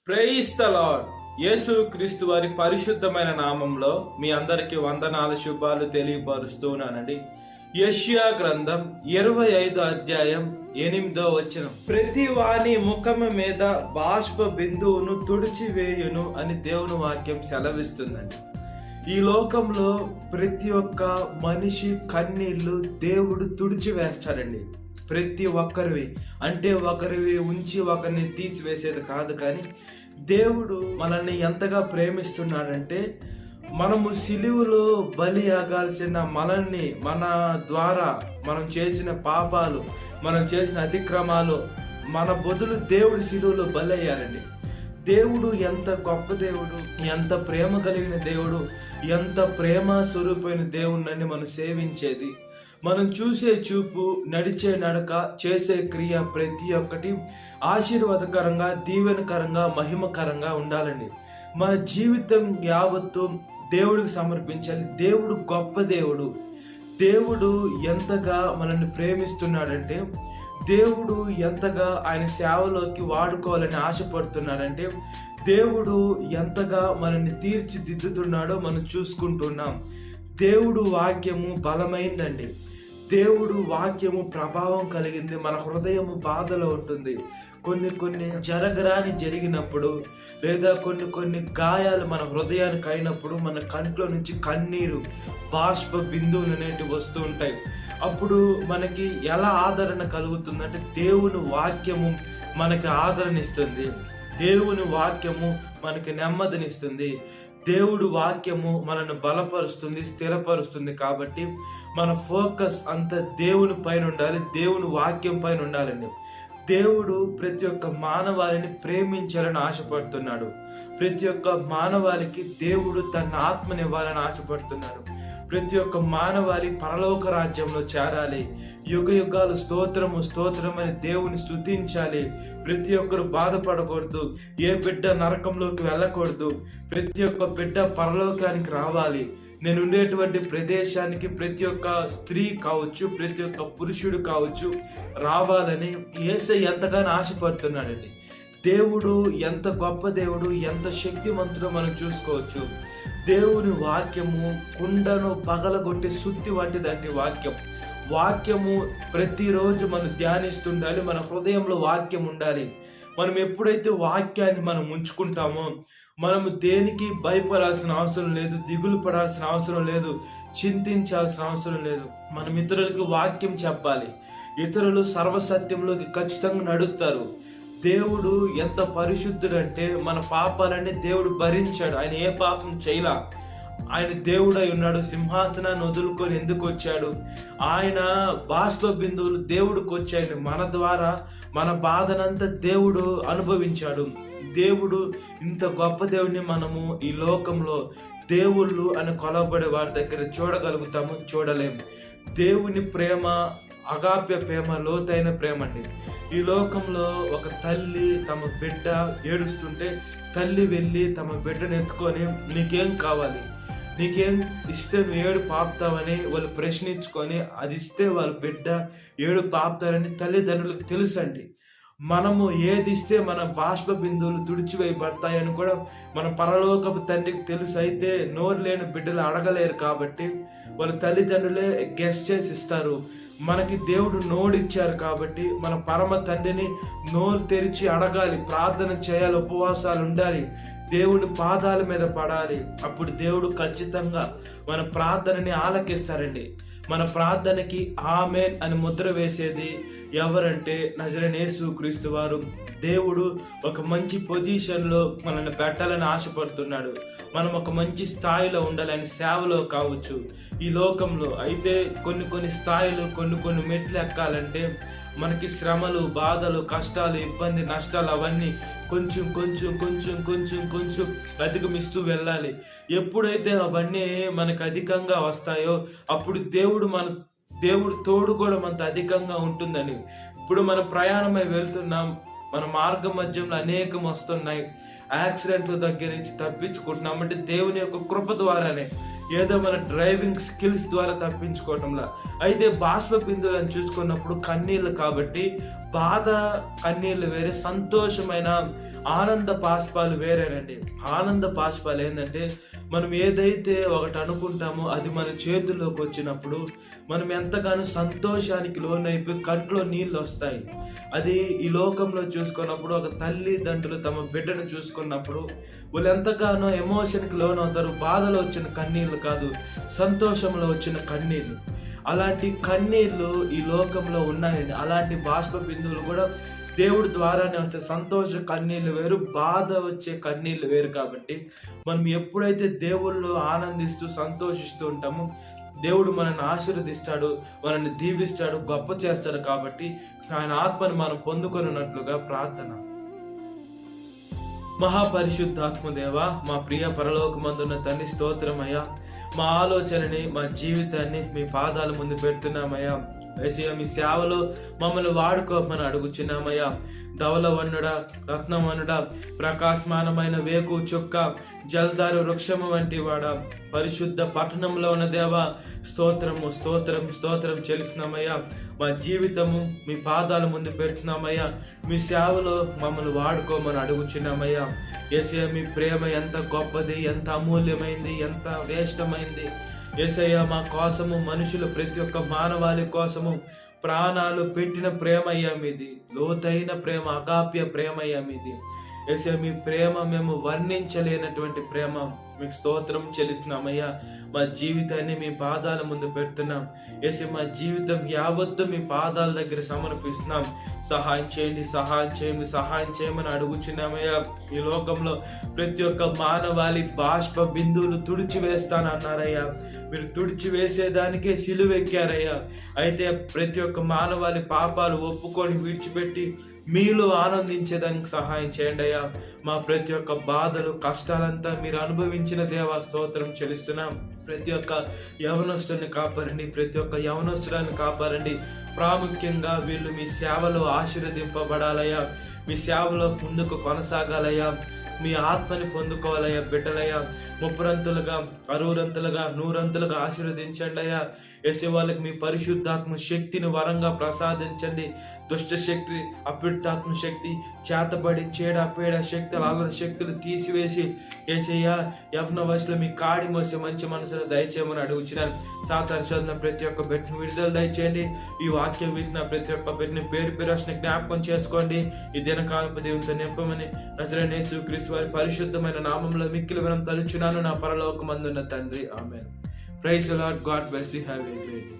Praise the lord. యేసు క్రీస్తు వారి పరిశుద్ధమైన నామంలో మీ అందరికి వందనాలు శుభాలు తెలియపరుస్తున్నానండి. యెషయా గ్రంథం 25 అధ్యాయం 8వ వచనం, ప్రతి వాని ముఖము మీద బాష్ప బిందువును తుడిచివేయును అని దేవుని వాక్యం సెలవిస్తుందండి. ఈ లోకంలో ప్రతి ఒక్క మనిషి కన్నీళ్లు దేవుడు తుడిచివేస్తాడండి. ప్రతి ఒక్కరివి, అంటే ఒకరివి ఉంచి ఒకరిని తీసివేసేది కాదు, కానీ దేవుడు మనల్ని ఎంతగా ప్రేమిస్తున్నాడంటే మనము సిలువలో బలి ఆగాల్సిన మనల్ని, మన ద్వారా మనం చేసిన పాపాలు, మనం చేసిన అతిక్రమాలు, మన బదులు దేవుడు సిలువలో బలి అయ్యారండి. దేవుడు ఎంత గొప్ప దేవుడు, ఎంత ప్రేమ కలిగిన దేవుడు, ఎంత ప్రేమ స్వరూపమైన దేవుణ్ణి మనం సేవించేది. మనం చూసే చూపు, నడిచే నడక, చేసే క్రియ ప్రతి ఒక్కటి ఆశీర్వాదకరంగా, దీవెనకరంగా, మహిమకరంగా ఉండాలండి. మన జీవితం యావత్తు దేవుడికి సమర్పించాలి. దేవుడు గొప్ప దేవుడు. దేవుడు ఎంతగా మనల్ని ప్రేమిస్తున్నాడంటే, దేవుడు ఎంతగా ఆయన సేవలోకి వాడుకోవాలని ఆశపడుతున్నాడంటే, దేవుడు ఎంతగా మనల్ని తీర్చిదిద్దుతున్నాడో మనం చూసుకుంటున్నాం. దేవుడు వాక్యము బలమైందండి. దేవుడు వాక్యము ప్రభావం కలిగింది. మన హృదయము బాధలో ఉంటుంది. కొన్ని జరగరాని జరిగినప్పుడు, లేదా కొన్ని గాయాలు మన హృదయానికి అయినప్పుడు మన కంట్లో నుంచి కన్నీరు, బాష్ప బిందువులు అనేటివి వస్తూ ఉంటాయి. అప్పుడు మనకి ఎలా ఆదరణ కలుగుతుందంటే, దేవుని వాక్యము మనకి ఆదరణ ఇస్తుంది. దేవుని వాక్యము మనకి నెమ్మదినిస్తుంది. దేవుడు వాక్యము మనల్ని బలపరుస్తుంది, స్థిరపరుస్తుంది. కాబట్టి మన ఫోకస్ అంతా దేవుని పైన ఉండాలి, దేవుని వాక్యం పైన ఉండాలండి. దేవుడు ప్రతి ఒక్క మానవాళిని ప్రేమించాలని ఆశపడుతున్నాడు. ప్రతి ఒక్క మానవాళికి దేవుడు తన ఆత్మనివ్వాలని ఆశపడుతున్నాడు. ప్రతి ఒక్క మానవాళి పరలోక రాజ్యంలో చేరాలి. యుగ యుగాలు స్తోత్రము స్తోత్రం అని దేవుని స్తుతించాలి. ప్రతి ఒక్కరు బాధపడకూడదు. ఏ బిడ్డ నరకంలోకి వెళ్ళకూడదు. ప్రతి ఒక్క బిడ్డ పరలోకానికి రావాలి. నేను ఉండేటువంటి ప్రదేశానికి ప్రతి ఒక్క స్త్రీ కావచ్చు, ప్రతి ఒక్క పురుషుడు కావచ్చు రావాలని యేసయ్య ఎంతగానో ఆశపడుతున్నాడండి. దేవుడు ఎంత గొప్ప దేవుడు, ఎంత శక్తివంతుడో మనం చూసుకోవచ్చు. దేవుని వాక్యము కుండను పగలగొట్టే సుత్తి వంటిదండి వాక్యము ప్రతిరోజు మనం ధ్యానిస్తుండాలి. మన హృదయంలో వాక్యం ఉండాలి. మనం ఎప్పుడైతే వాక్యాన్ని మనం ఉంచుకుంటామో, మనము దేనికి భయపడాల్సిన అవసరం లేదు, దిగులు పడాల్సిన అవసరం లేదు, చింతించాల్సిన అవసరం లేదు. మనం ఇతరులకు వాక్యం చెప్పాలి. ఇతరులు సర్వసత్యంలోకి ఖచ్చితంగా నడుస్తారు. దేవుడు ఎంత పరిశుద్ధుడంటే మన పాపాలన్నీ దేవుడు భరించాడు. ఆయన ఏ పాపం చేయలా. ఆయన దేవుడై ఉన్నాడు. సింహాసనాన్ని వదులుకొని ఎందుకు వచ్చాడు? ఆయన బాష్ప బిందువులు దేవుడికి వచ్చాడు. మన ద్వారా మన బాధనంతా దేవుడు అనుభవించాడు. దేవుడు ఇంత గొప్ప దేవుడిని మనము ఈ లోకంలో దేవుళ్ళు అని కొలవబడే వారి దగ్గర చూడగలుగుతాము, చూడలేము. దేవుని ప్రేమ అగాప్య ప్రేమ, లోతైన ప్రేమ అండి. ఈ లోకంలో ఒక తల్లి తమ బిడ్డ ఏడుస్తుంటే తల్లి వెళ్ళి తమ బిడ్డను ఎత్తుకొని, నీకేం కావాలి, నీకేం ఇస్తే నువ్వు ఏడు పాపుతావని వాళ్ళు ప్రశ్నించుకొని అది ఇస్తే వాళ్ళ బిడ్డ ఏడు పాపుతారని తల్లిదండ్రులకు తెలుసండి. మనము ఏది ఇస్తే మన బాష్ప బిందువులు తుడిచివేయబడతాయని కూడా మన పరలోకపు తండ్రికి తెలుసు. అయితే నోరు లేని బిడ్డలు అడగలేరు కాబట్టి వాళ్ళ తల్లిదండ్రులే గెస్ చేసి ఇస్తారు. మనకి దేవుడు నోడిచ్చారు కాబట్టి మన పరమ తండ్రిని నోరు తెరిచి అడగాలి, ప్రార్థన చేయాలి, ఉపవాసాలు ఉండాలి, దేవుడి పాదాల మీద పడాలి. అప్పుడు దేవుడు ఖచ్చితంగా మన ప్రార్థనని ఆలకిస్తారండి. మన ప్రార్థనకి ఆమేన్ అని ముద్ర వేసేది ఎవరంటే నజరేయుడైన యేసు క్రీస్తు వారు. దేవుడు ఒక మంచి పొజిషన్లో మనల్ని పెట్టాలని ఆశపడుతున్నాడు. మనం ఒక మంచి స్థాయిలో ఉండాలని, సేవలో కావచ్చు, ఈ లోకంలో. అయితే కొన్ని స్థాయిలు, కొన్ని మెట్లు ఎక్కాలంటే మనకి శ్రమలు, బాధలు, కష్టాలు, ఇబ్బంది, నష్టాలు అవన్నీ కొంచెం అధిగమిస్తూ వెళ్ళాలి. ఎప్పుడైతే అవన్నీ మనకు అధికంగా వస్తాయో అప్పుడు దేవుడు తోడు కూడా మనతో అధికంగా ఉంటుందని. ఇప్పుడు మన ప్రయాణమై వెళ్తున్నాం, మన మార్గ మధ్యంలో అనేకం వస్తున్నాయి. యాక్సిడెంట్ల దగ్గర నుంచి తప్పించుకుంటున్నాం అంటే దేవుని యొక్క కృప ద్వారానే. ఏదో మన డ్రైవింగ్ స్కిల్స్ ద్వారా తప్పించుకోవటంలా. అయితే బాష్ప బిందువులను చూసుకున్నప్పుడు కన్నీళ్ళు, కాబట్టి బాధ కన్నీళ్ళు వేరే, సంతోషమైన ఆనంద బాష్పాలు వేరేనండి. ఆనంద బాష్పాలు ఏంటంటే, మనం ఏదైతే ఒకటి అనుకుంటామో అది మన చేతుల్లోకి వచ్చినప్పుడు మనం ఎంతగానో సంతోషానికి లోనైపోయి కంట్లో నీళ్ళు వస్తాయి. అది ఈ లోకంలో చూసుకున్నప్పుడు ఒక తల్లిదండ్రులు తమ బిడ్డను చూసుకున్నప్పుడు వాళ్ళు ఎంతగానో ఎమోషన్కి లోనవుతారు. బాధలో వచ్చిన కన్నీళ్ళు కాదు, సంతోషంలో వచ్చిన కన్నీళ్ళు. అలాంటి కన్నీళ్ళు ఈ లోకంలో ఉన్నాయండి. అలాంటి బాష్ప బిందువులు కూడా దేవుడి ద్వారానే వస్తాయి. సంతోష కన్నీళ్ళు వేరు, బాధ వచ్చే కన్నీళ్ళు వేరు. కాబట్టి మనం ఎప్పుడైతే దేవుళ్ళు ఆనందిస్తూ సంతోషిస్తూ ఉంటామో దేవుడు మనల్ని ఆశీర్వదిస్తాడు, మనల్ని దీవిస్తాడు, గొప్ప చేస్తాడు. కాబట్టి ఆయన ఆత్మను మనం పొందుకొనున్నట్లుగా ప్రార్థన. మహాపరిశుద్ధాత్మదేవ, మా ప్రియ పరలోకమందున్న తండ్రి, స్తోత్రమయ్యా. మా ఆలోచనని, మా జీవితాన్ని మీ పాదాల ముందు పెడుతున్నామయ్యా. యేసయ్య, మీ సేవలో మమ్మల్ని వాడుకోమని అడుగుచున్నామయ్యా. ధవలవన్నుడా, రత్నవన్నుడా, ప్రకాశమానమైన వేకు చుక్క, జల్దారు వృక్షము వంటి వాడ, పరిశుద్ధ పట్టణంలో ఉన్న దేవా, స్తోత్రము స్తోత్రం స్తోత్రం చెల్లిస్తున్నామయ్యా. మా జీవితము మీ పాదాల ముందు పెడుతున్నామయ్యా. మీ సేవలో మమ్మల్ని వాడుకోమని అడుగుచున్నామయ్యా. యేసయ్య, మీ ప్రేమ ఎంత గొప్పది, ఎంత అమూల్యమైంది, ఎంత శ్రేష్టమైంది. యేసయ్య, మా కోసము మనుషులు, ప్రతి ఒక్క మానవాళి కోసము ప్రాణాలు పెట్టిన ప్రేమ అయ్యా మీది. లోతైన ప్రేమ, అగాప్య ప్రేమ అయ్యా మీది. యేసయ్య, మీ ప్రేమ మేము వర్ణించలేనటువంటి ప్రేమ. మీకు స్తోత్రం చెల్లిస్తున్నామయ్యా. మా జీవితాన్ని మీ పాదాల ముందు పెడుతున్నాం. యేసయ్య, మా జీవితం యావత్తు మీ పాదాల దగ్గర సమర్పిస్తున్నాం. సహాయం చేయండి, సహాయం చేయండి, సహాయం చేయమని అడుగుచున్నామయ్యా. ఈ లోకంలో ప్రతి ఒక్క మానవాళి బాష్ప బిందువులు తుడిచివేస్తానన్నారయ్యా. మీరు తుడిచివేసేదానికే సిలువెక్కారయ్యా. అయితే ప్రతి ఒక్క మానవాళి పాపాలు ఒప్పుకొని విడిచిపెట్టి మీలో ఆనందించేదానికి సహాయం చేయండి అయ్యా. మా ప్రతి ఒక్క బాధలు, కష్టాలంతా మీరు అనుభవించిన దేవా, స్తోత్రం చెల్లిస్తున్నాం. ప్రతి ఒక్క యవనస్తుని కాపాడండి, ప్రతి ఒక్క యవనస్తురాన్ని కాపాడండి. ప్రాముఖ్యంగా వీళ్ళు మీ సేవలో ఆశీర్వదింపబడాలయ్యా. మీ సేవలో ముందుకు కొనసాగాలయ్యా. మీ ఆత్మని పొందుకోవాలయ్యా బిడ్డలయ్యా. 30 60 100 ఆశీర్వదించండి అయ్యా. యేసయ్య, వాళ్ళకి మీ పరిశుద్ధాత్మ శక్తిని వరంగా ప్రసాదించండి. దుష్ట శక్తి, అపిట్టాత్మ శక్తి, చేతబడి, చేడ పేడ శక్తులు, అల్లరి శక్తులు తీసివేసి యేసయ్య, యవ్వన వయసులో మీ కాడి మోసే మంచి మనసును దయచేయమని అడుగుచున్నాను. సాతాను శోధన ప్రతి ఒక్క బిడ్డను విడుదల దయచేయండి. ఈ వాక్యం వింటున్న ప్రతి ఒక్క బిడ్డని పేరు పేరుని జ్ఞాపకం చేసుకోండి. ఈ దినకాలపు దేవునితో నింపమని నజరేయుడైన యేసుక్రీస్తు వారి పరిశుద్ధమైన నామంలో మిక్కిలి వినం తలుచున్నాను, నా పరలోకమందున్న తండ్రి. Amen. Praise the lord. God bless you. Have a great day.